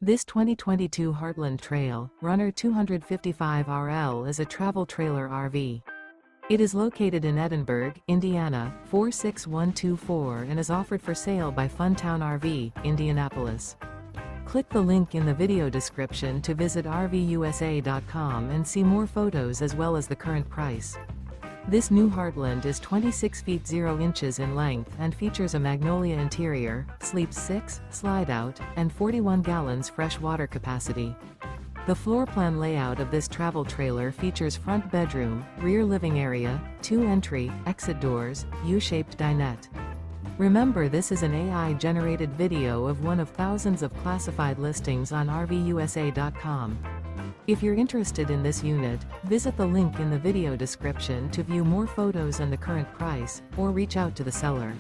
This 2022 Heartland Trail Runner 255RL is a travel trailer RV. It is located in Edinburgh, Indiana, 46124 and is offered for sale by Funtown RV, Indianapolis. Click the link in the video description to visit RVUSA.com and see more photos as well as the current price. This new Heartland is 26 feet 0 inches in length and features a MAGNOLIA interior, sleeps 6, slide-out, and 41 gallons fresh water capacity. The floor plan layout of this travel trailer features front bedroom, rear living area, 2 entry, exit doors, U-shaped dinette. Remember, this is an AI-generated video of one of thousands of classified listings on RVUSA.com. If you're interested in this unit, visit the link in the video description to view more photos and the current price, or reach out to the seller.